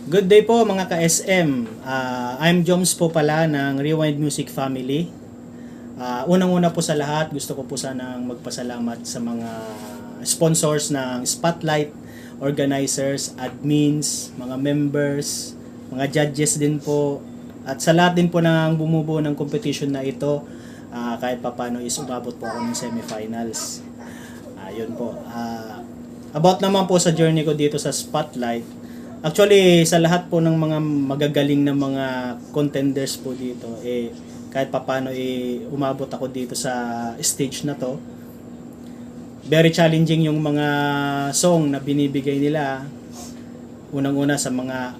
Good day po mga ka-SM. I'm Joms po pala ng Rewind Music Family. Unang-una po sa lahat, gusto ko po sanang magpasalamat sa mga sponsors ng Spotlight, organizers, admins, mga members, mga judges din po, at sa lahat din po ng bumubuo ng competition na ito. Kahit papano is umabot po ako ng semifinals. Yun po. About naman po sa journey ko dito sa Spotlight, actually, sa lahat po ng mga magagaling na mga contenders po dito, kahit papano umabot ako dito sa stage na to. Very challenging yung mga song na binibigay nila. Unang-una sa mga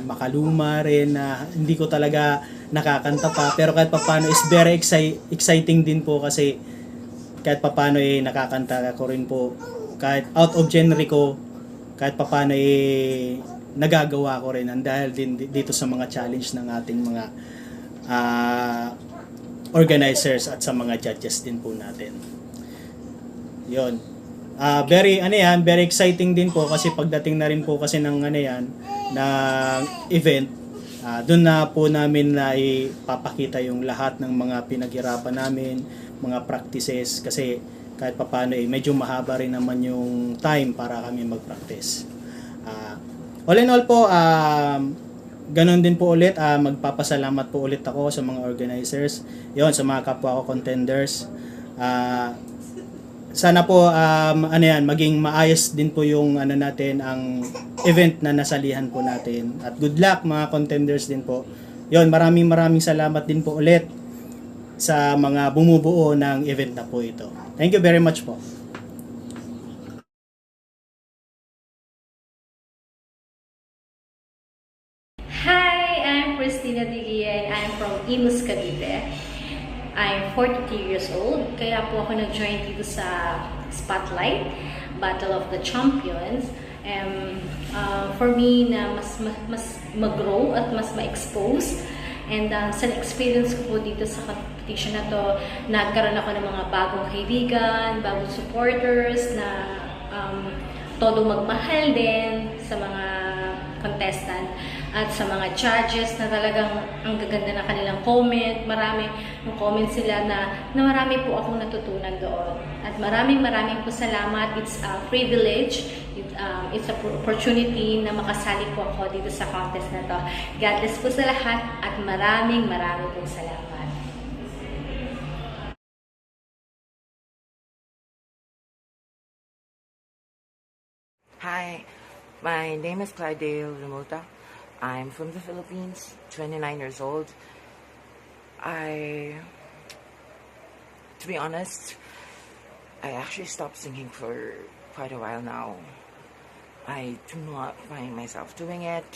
makaluma rin na hindi ko talaga nakakanta pa, pero kahit papano is very exciting din po kasi kahit papano nakakanta ko rin po kahit out of genre ko, kahit papano nagagawa ko rin dahil din dito sa mga challenge ng ating mga organizers at sa mga judges din po natin. Yon. Very exciting din po kasi pagdating na rin po kasi ng ng event, doon na po namin na ipapakita yung lahat ng mga pinaghirapan namin, mga practices, kasi kahit papano medyo mahaba rin naman yung time para kami mag-practice. All in all po, ganun din po ulit, magpapasalamat po ulit ako sa mga organizers, yon, sa mga kapwa ko contenders. Sana po maging maayos din po yung natin ang event na nasalihan po natin, at good luck mga contenders din po. Yon, maraming salamat din po ulit sa mga bumubuo ng event na po ito. Thank you very much po. Hi, I'm Christina Digia and I'm from Imus, Cavite. I'm 42 years old, kaya po ako nag-join dito sa Spotlight, Battle of the Champions. For me na mas mag-grow at mas ma-expose. And sa experience ko po dito sa competition na to, nagkaroon ako ng mga bagong kaibigan, bagong supporters na todo magmahal din sa mga contestant at sa mga judges na talagang ang gaganda na kanilang comment. Marami ng comment sila na marami po akong natutunan doon. At maraming po salamat. It's a privilege. It's an opportunity na makasali po ako dito sa contest na to. God bless po sa lahat at maraming po salamat. Hi, my name is Clydale Remuta. I'm from the Philippines, 29 years old. To be honest, I actually stopped singing for quite a while now. I do not find myself doing it.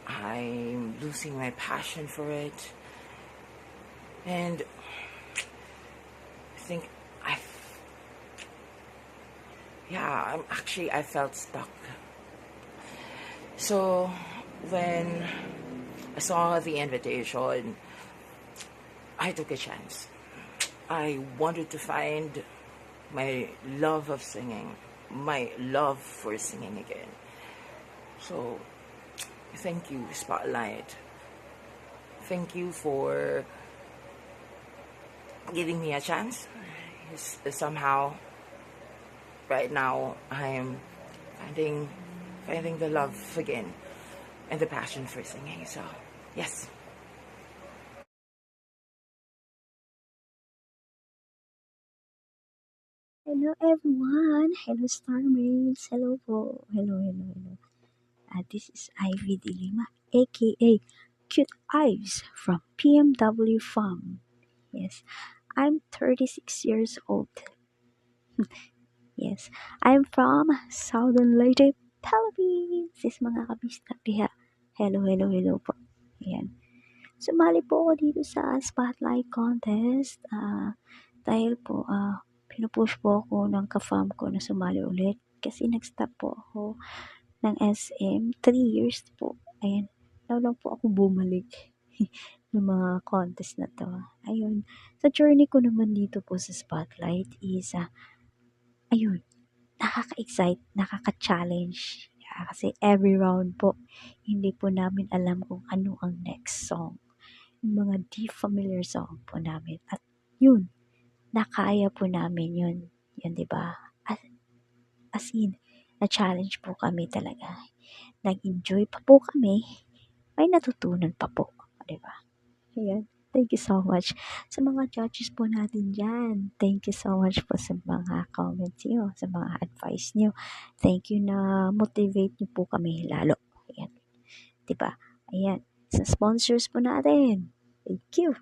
I'm losing my passion for it. And I think I felt stuck. So when I saw the invitation, I took a chance. I wanted to find my love of singing, my love for singing again. So thank you, Spotlight. Thank you for giving me a chance. Somehow, right now, I am finding the love again and the passion for singing. So, yes. Hello everyone! Hello Starmates! Hello po! Hello. This is Ivy Dilima, aka Cute Ives from PMW Farm. Yes, I'm 36 years old. Yes, I'm from Southern Leyte, Philippines. Yes, mga kabistak diha. Hello po. Ayan. Sumali po ako dito sa Spotlight Contest. Dahil po, pinupush po ako ng ka-farm ko na sumali ulit kasi nag-stop po ako ng SM 3 years po. Ayan, lang po ako bumalik ng mga contest na to. Ayun, sa journey ko naman dito po sa Spotlight is, ayun, nakaka-excite, nakaka-challenge. Kasi every round po, hindi po namin alam kung ano ang next song. Yung mga deep familiar song po namin. At yun, nakaya po namin yun. Yun, di ba? As in, na-challenge po kami talaga. Nag-enjoy pa po kami. May natutunan pa po. Di ba? Ayan. Thank you so much sa mga judges po natin dyan. Thank you so much po sa mga comments niyo, sa mga advice niyo. Thank you na motivate niyo po kami lalo. Ayan. Diba? Ayan. Sa sponsors po natin. Thank you.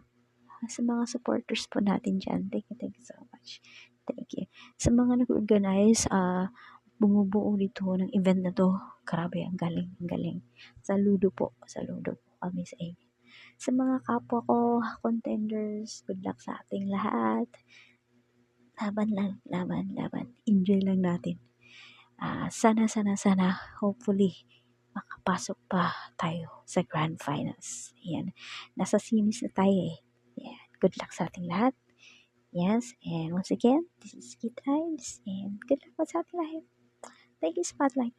Sa mga supporters po natin dyan. Thank you so much. Thank you. Sa mga nag-organize, bumubuo dito ng event na to. Grabe, ang galing, ang galing. Saludo po kami sa inyo. Sa mga kapwa ko, contenders, good luck sa ating lahat. Laban lang, laban. Enjoy lang natin. Sana, hopefully, makapasok pa tayo sa grand finals. Yan. Nasa semis na tayo eh. Yeah. Good luck sa ating lahat. Yes, and once again, this is Kid Times, and good luck po sa ating lahat. Thank you, Spotlight.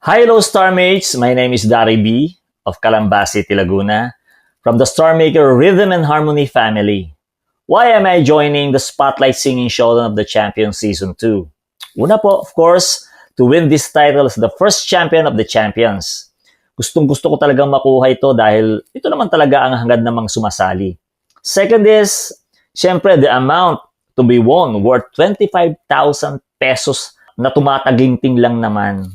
Hi, hello Starmates! My name is Dari B. of Calambas City, Laguna, from the Starmaker Rhythm and Harmony family. Why am I joining the Spotlight Singing Showdown of the Champions Season 2? Una po, of course, to win this title as the first champion of the champions. Gustong-gusto ko talagang makuha ito dahil ito naman talaga ang hangad namang sumasali. Second is, syempre, the amount to be won worth 25,000 pesos na tumataginting lang naman.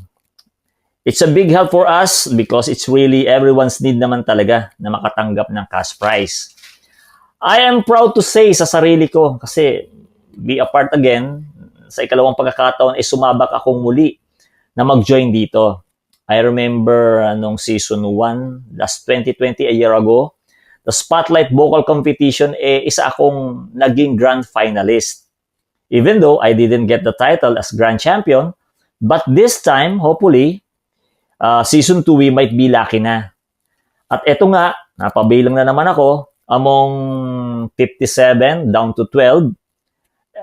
It's a big help for us because it's really everyone's need naman talaga na makatanggap ng cash prize. I am proud to say sa sarili ko kasi be a part again, sa ikalawang pagkakataon ay sumabak akong muli na mag-join dito. I remember nung season 1, last 2020, a year ago, the Spotlight Vocal Competition, isa akong naging grand finalist. Even though I didn't get the title as grand champion, but this time, hopefully, season 2, we might be lucky na. At eto nga, napabilang na naman ako among 57 down to 12.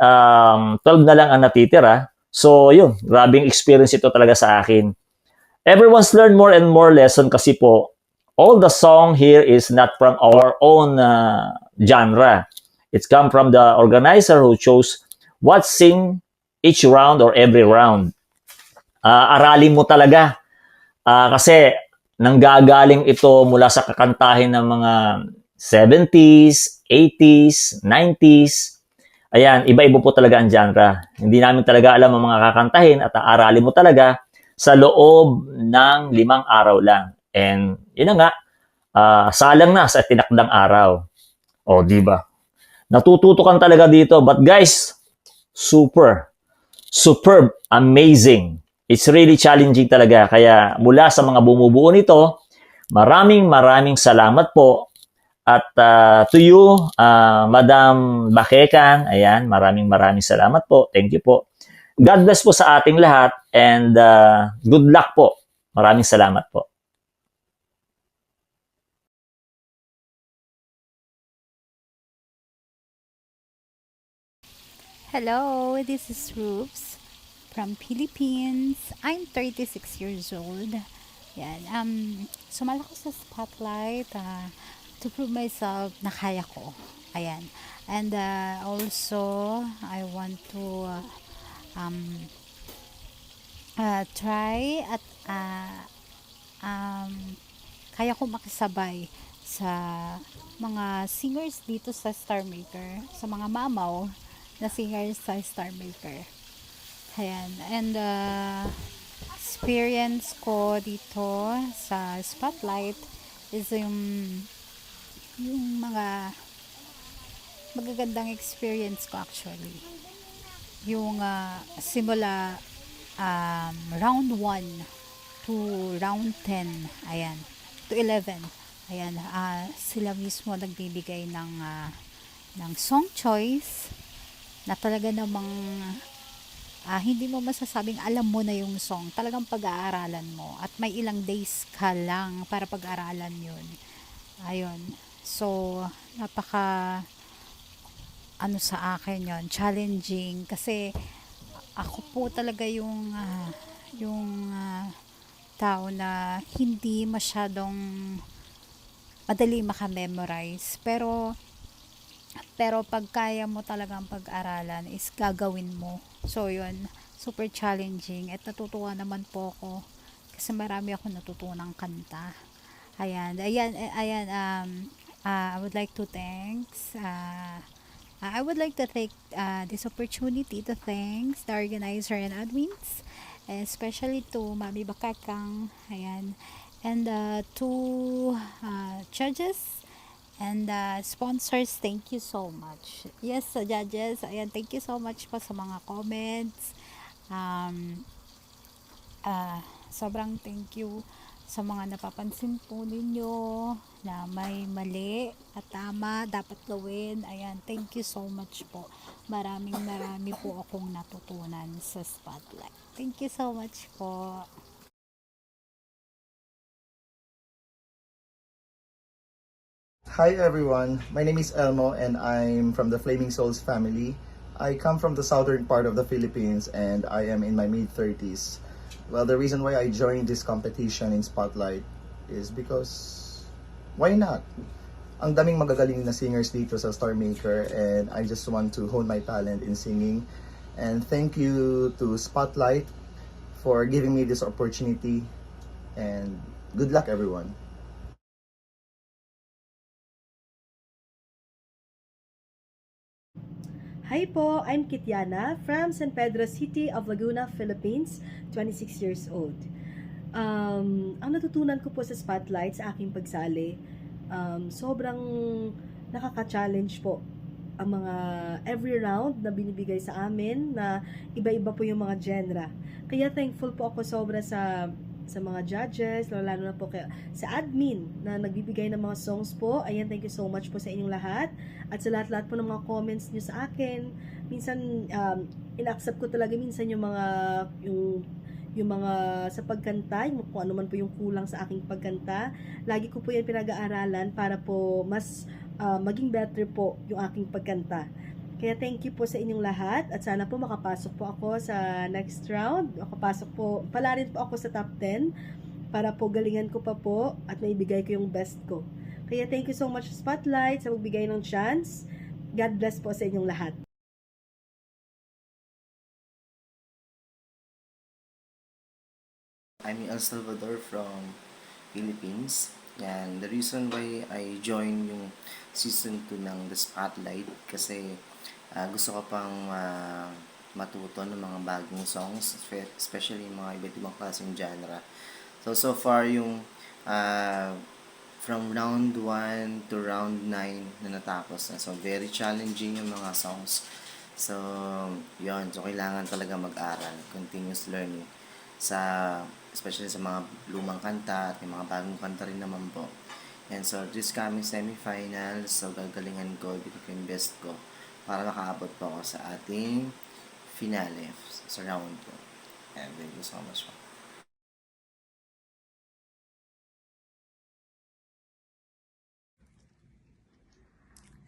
12 na lang ang natitira. So, yun, grabing experience ito talaga sa akin. Everyone's learned more and more lesson kasi po, all the song here is not from our own genre. It's come from the organizer who chose what sing each round or every round. Aralin mo talaga. Kasi nanggagaling ito mula sa kakantahin ng mga 70s, 80s, 90s. Ayan, iba-iba po talaga ang genre. Hindi namin talaga alam ang mga kakantahin at aaralin mo talaga sa loob ng 5 araw lang. And yun na nga, salang na sa tinakdang araw. O, di ba? Natututukan talaga dito. But guys, superb, amazing. It's really challenging talaga. Kaya mula sa mga bumubuo nito, maraming salamat po. At to you, Madam Bakekan, ayan, maraming salamat po. Thank you po. God bless po sa ating lahat and good luck po. Maraming salamat po. Hello, this is Roops from Philippines. I'm 36 years old. Yan, sumala ko sa Spotlight to prove myself na kaya ko. Ayan. And also, I want to try at kaya ko makisabay sa mga singers dito sa Star Maker, sa mga mamaw na singers sa Star Maker. Ayan. And experience ko dito sa Spotlight is yung mga magagandang experience ko actually. Yung simula round 1 to round 10, ayan, to 11. Ayan, sila mismo nagbibigay ng song choice na talaga namang hindi mo masasabing alam mo na yung song. Talagang pag-aaralan mo. At may ilang days ka lang para pag-aralan yun. Ayun. So, napaka ano sa akin yon, challenging kasi ako po talaga yung tao na hindi masyadong madali makamemorize. Pero pag kaya mo talagang pag-aralan is gagawin mo. So yun, super challenging at natutuwa naman po ako kasi marami akong natutunang kanta. I would like to take this opportunity to thank the organizer and admins, especially to Mami Bakakang, ayan, and two judges and sponsors. Thank you so much. Yes, sa judges, ayan, thank you so much po sa mga comments. Sobrang thank you sa mga napapansin po ninyo na may mali at tama dapat gawin. Ayan, thank you so much po. Marami po akong natutunan sa Spotlight. Thank you so much po. Hi everyone, my name is Elmo and I'm from the Flaming Souls family. I come from the southern part of the Philippines and I am in my mid-30s. Well, the reason why I joined this competition in Spotlight is because why not? Ang daming magagaling na singers dito sa Star Maker and I just want to hone my talent in singing. And thank you to Spotlight for giving me this opportunity and good luck everyone. Hi po, I'm Kitiana from San Pedro City of Laguna, Philippines, 26 years old. Ang natutunan ko po sa Spotlight sa aking pagsali, sobrang nakaka-challenge po ang mga every round na binibigay sa amin na iba-iba po yung mga genre. Kaya thankful po ako sobra sa mga judges, lalo na po sa admin na nagbibigay ng mga songs po. Ayan, thank you so much po sa inyong lahat. At sa lahat-lahat po ng mga comments nyo sa akin. Minsan, in-accept ko talaga minsan yung mga sa pagkanta, yung kung ano man po yung kulang sa aking pagkanta. Lagi ko po yan pinag-aaralan para po mas maging better po yung aking pagkanta. Kaya thank you po sa inyong lahat at sana po makapasok po ako sa next round. Makapasok po, pala rin po ako sa top 10 para po galingan ko pa po at maibigay ko yung best ko. Kaya thank you so much Spotlight sa magbigay ng chance. God bless po sa inyong lahat. I'm El Salvador from Philippines. And the reason why I joined yung season 2 ng The Spotlight kasi gusto ko pang matuto ng mga bagong songs, especially yung mga iba't ibang klaseng genre. So far yung from round 1 to round 9 na natapos na. So very challenging yung mga songs. So yun, so kailangan talaga mag-aral, continuous learning especially sa mga lumang kanta at yung mga bagong kanta rin naman po. And so this coming semifinals, so gagalingan ko, bigyan ko yung best ko para makaabot po ako sa ating finale sa round 2. And thank you so much po.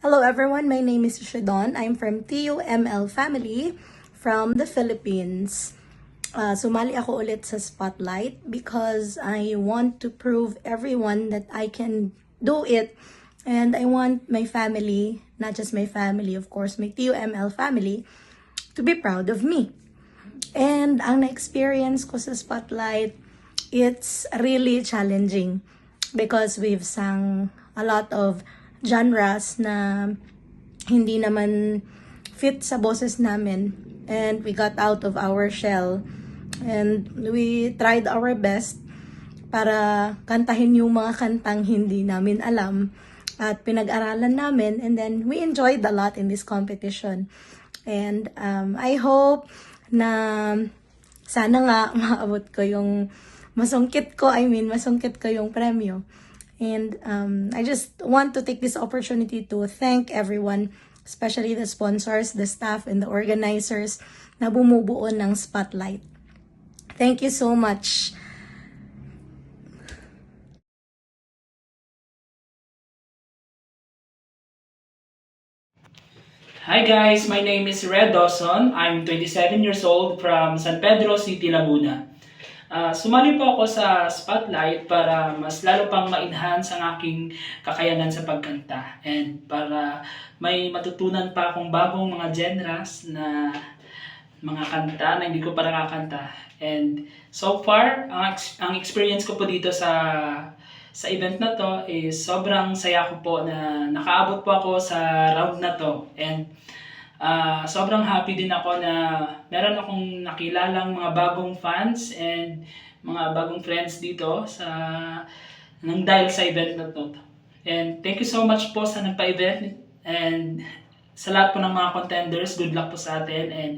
Hello everyone, my name is Shadon. I'm from TUML family from the Philippines. Sumali ako ulit sa Spotlight because I want to prove everyone that I can do it. And I want my family, not just my family, of course, my TUML family, to be proud of me. And ang na-experience ko sa Spotlight, it's really challenging because we've sang a lot of genres na hindi naman fit sa boses namin. And we got out of our shell. And we tried our best para kantahin yung mga kantang hindi namin alam at pinag-aralan namin, and then we enjoyed a lot in this competition. And I hope na sana nga maabot ko yung masungkit ko yung premyo. And I just want to take this opportunity to thank everyone, especially the sponsors, the staff, and the organizers na bumubuo ng Spotlight. Thank you so much. Hi guys, my name is Red Dawson. I'm 27 years old from San Pedro City, Laguna. Sumali po ako sa Spotlight para mas lalo pang ma-enhance ang aking kakayanan sa pagkanta and para may matutunan pa akong bagong mga genres na mga kanta na hindi ko pa nakakanta. And so far, ang experience ko po dito sa event na to is sobrang saya ko po na nakaabot po ako sa round na to. And sobrang happy din ako na meron akong nakilalang mga bagong fans and mga bagong friends dito nang dahil sa event na to. And thank you so much po sa nagpa-event and sa lahat po ng mga contenders, good luck po sa atin and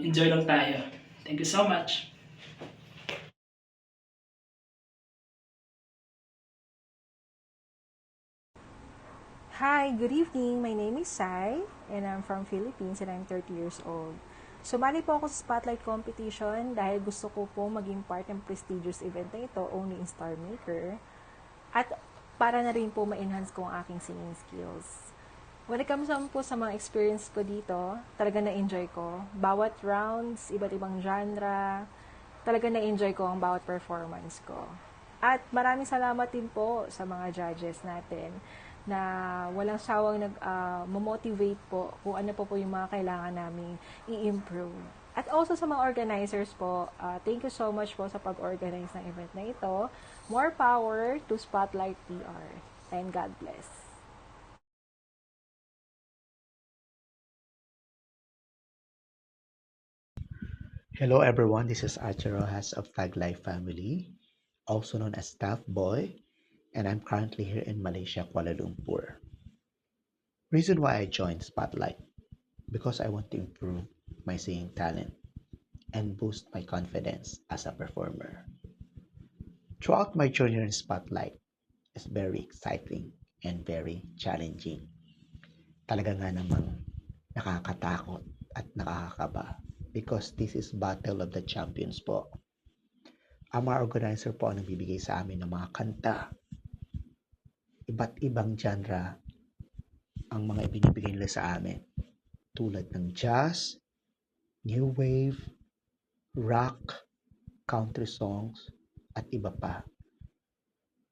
enjoy lang tayo. Thank you so much. Hi, good evening. My name is Sai and I'm from Philippines and I'm 30 years old. Sumali po ako sa Spotlight Competition dahil gusto ko po maging part ng prestigious event na ito, Only in Star Maker. At para na rin po ma-enhance ko ang aking singing skills. When it comes po sa mga experience ko dito, talaga na-enjoy ko. Bawat rounds, iba't ibang genre, talaga na-enjoy ko ang bawat performance ko. At maraming salamat din po sa mga judges natin na walang sawang nag-motivate po kung ano po yung mga kailangan namin i-improve. At also sa mga organizers po, thank you so much po sa pag-organize ng event na ito. More power to Spotlight PR. And God bless. Hello everyone, this is Archer Rojas of Tag Life Family, also known as Staff Boy, and I'm currently here in Malaysia, Kuala Lumpur. Reason why I joined Spotlight, because I want to improve my singing talent and boost my confidence as a performer. Throughout my journey in Spotlight, it's very exciting and very challenging. Talaga nga namang nakakatakot at nakakakaba because this is Battle of the Champions po. Ang mga organizer po ang nagbibigay sa amin ng mga kanta. Iba't ibang genre ang mga ibinibigay nila sa amin. Tulad ng jazz, new wave, rock, country songs, at iba pa.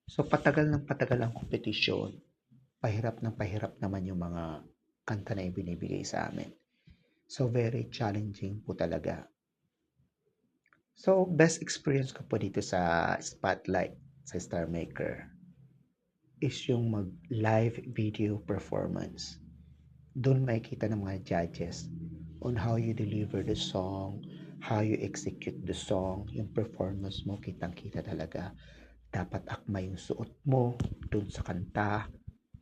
So patagal ng patagal ang kompetisyon, pahirap ng pahirap naman yung mga kanta na ibinibigay sa amin. So very challenging po talaga. So best experience ko po dito sa Spotlight, sa Star Maker, is yung mag-live video performance. Doon makikita ng mga judges on how you deliver the song, how you execute the song, yung performance mo, kitang-kita talaga. Dapat akma yung suot mo doon sa kanta.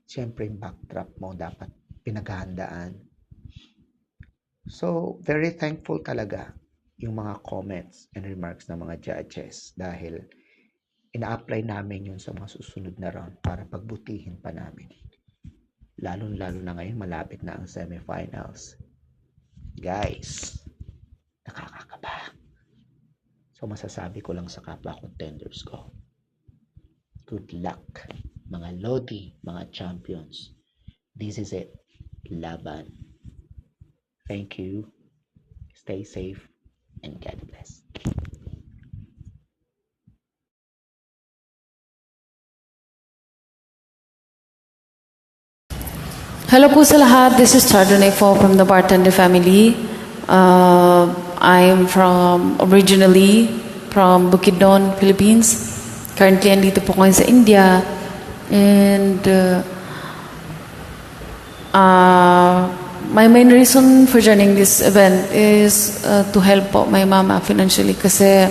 Siyempre yung backdrop mo dapat pinaghahandaan. So, very thankful talaga yung mga comments and remarks ng mga judges dahil ina-apply namin yun sa mga susunod na round para pagbutihin pa namin. Lalo-lalo na ngayon, malapit na ang semifinals. Guys, nakakakaba. So, masasabi ko lang sa kapwa contenders ko, good luck, mga Lodi, mga champions. This is it. Laban. Thank you. Stay safe and God bless. Hello po sa lahat. This is Chardonnay Po from the Bartender family. I'm originally from Bukidnon, Philippines. Currently, andito po ngayon sa India. And my main reason for joining this event is to help po my mama financially kasi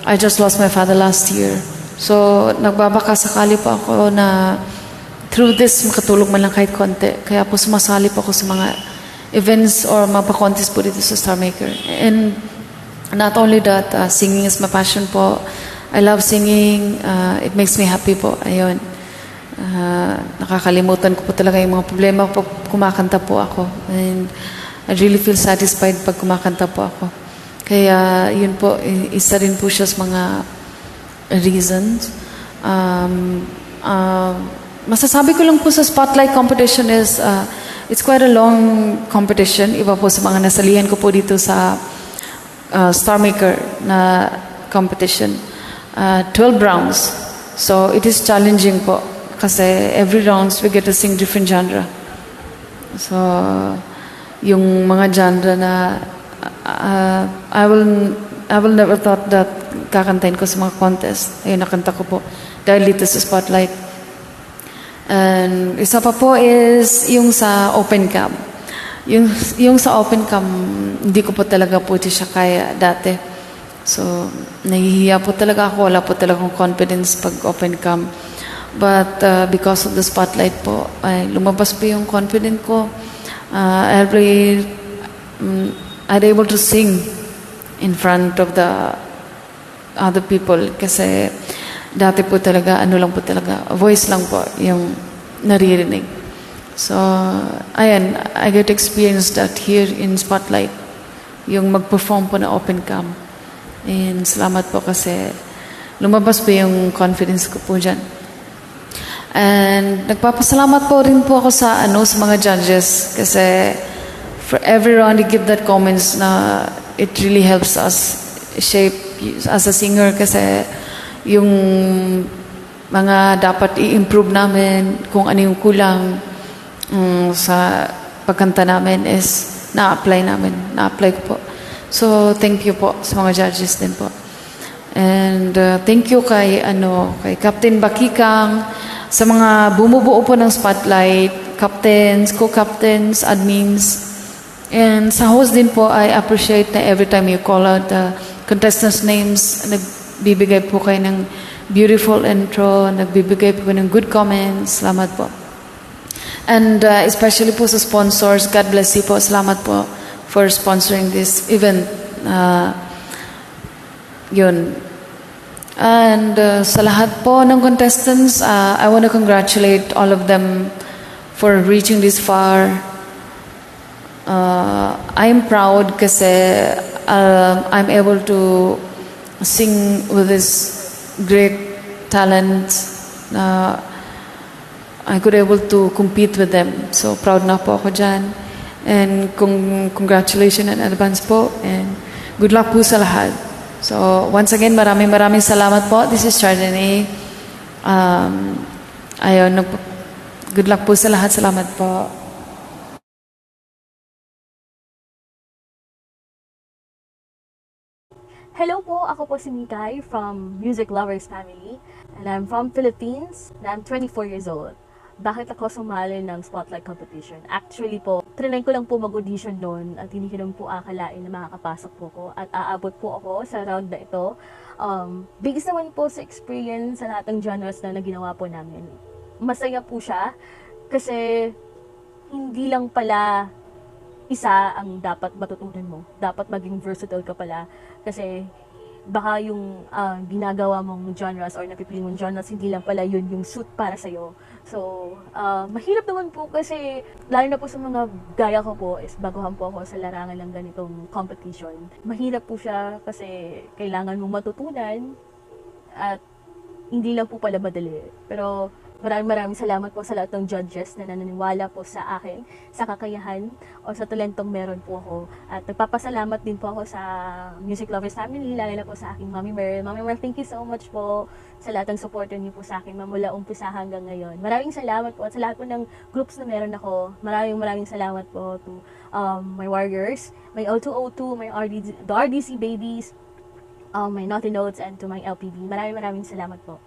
I just lost my father last year. So, nagbabaka sakali po ako na through this, makatulong man lang kahit konti. Kaya po sumasali po ako sa mga events or mapa-contest po dito sa Star Maker. And not only that, singing is my passion po. I love singing. It makes me happy po. Ayun. Nakakalimutan ko po talaga yung mga problema pag kumakanta po ako. And I really feel satisfied pag kumakanta po ako. Kaya yun po, isa rin po siya sa mga reasons. Masasabi ko lang po sa Spotlight competition is it's quite a long competition. Iba po sa mga nasalihan ko po dito sa Star Maker na competition. 12 rounds. So it is challenging po kasi every rounds we get to sing different genre. So yung mga genre na I will never thought that kakantahin ko sa mga contest. Ayun, nakanta ko po dahil dito sa Spotlight. And isa pa po is yung sa open cam. Yung sa open cam, hindi ko po talaga po siya kaya dati. So, nahihiya po talaga ako. Wala po talaga akong confidence pag open cam. But because of the Spotlight po, ay lumabas po yung confidence ko. I'd able to sing in front of the other people kasi dati po talaga, voice lang po yung naririnig. So, ayan, I get to experience that here in Spotlight, yung mag-perform po na open cam. And salamat po kasi lumabas po yung confidence ko po dyan. And nagpapasalamat po rin po ako sa mga judges kasi for every round you give that comments na it really helps us shape as a singer kasi yung mga dapat i-improve namin kung ano yung kulang sa pagkanta namin is na-apply ko po. So thank you po sa mga judges din po. And thank you kay Captain Bakikang, sa mga bumubuo po ng Spotlight, captains, co-captains, admins. And sa host din po, I appreciate na every time you call out the contestants' names, nagbibigay po kayo ng beautiful intro, nagbibigay po ng good comments. Salamat po. And especially po sa sponsors, God bless you po. Salamat po for sponsoring this event. Yun. And sa lahat po ng contestants, I want to congratulate all of them for reaching this far. I'm proud kasi I'm able to sing with this great talent na I could able to compete with them. So proud na po ako dyan. And congratulations in advance po. And good luck po sa lahat. So once again, maraming salamat po. This is Chardonnay. Good luck po sa lahat. Salamat po. Hello po, ako po si Mikay from Music Lovers Family and I'm from Philippines and I'm 24 years old. Bakit ako sumali ng Spotlight Competition? Actually po, trinay ko lang po mag-audition noon at hindi ko naman po akalain na makakapasok po ko at aabot po ako sa round na ito. Biggest naman po sa experience sa lahat ng genres na ginawa po namin. Masaya po siya kasi hindi lang pala isa ang dapat matutunan mo. Dapat maging versatile ka pala. Kasi baka yung ginagawa mong genres or napipili mong genres, hindi lang pala yun yung suit para sa'yo. So, mahirap naman po kasi, lalo na po sa mga gaya ko po, is baguhan po ako sa larangan ng ganitong competition. Mahirap po siya kasi kailangan mong matutunan at hindi lang po pala madali. Pero maraming salamat po sa lahat ng judges na naniniwala po sa akin, sa kakayahan o sa talentong meron po ako. At nagpapasalamat din po ako sa Music Lovers Family, lalo na po sa aking Mami Merl. Mami Merl, thank you so much po sa lahat ng supporter niyo po sa akin mula umpisa hanggang ngayon. Maraming salamat po at sa lahat po ng groups na meron ako. Maraming salamat po to my Warriors, my O2O2, my the RDC Babies, my Naughty Notes, and to my LPB. Maraming salamat po.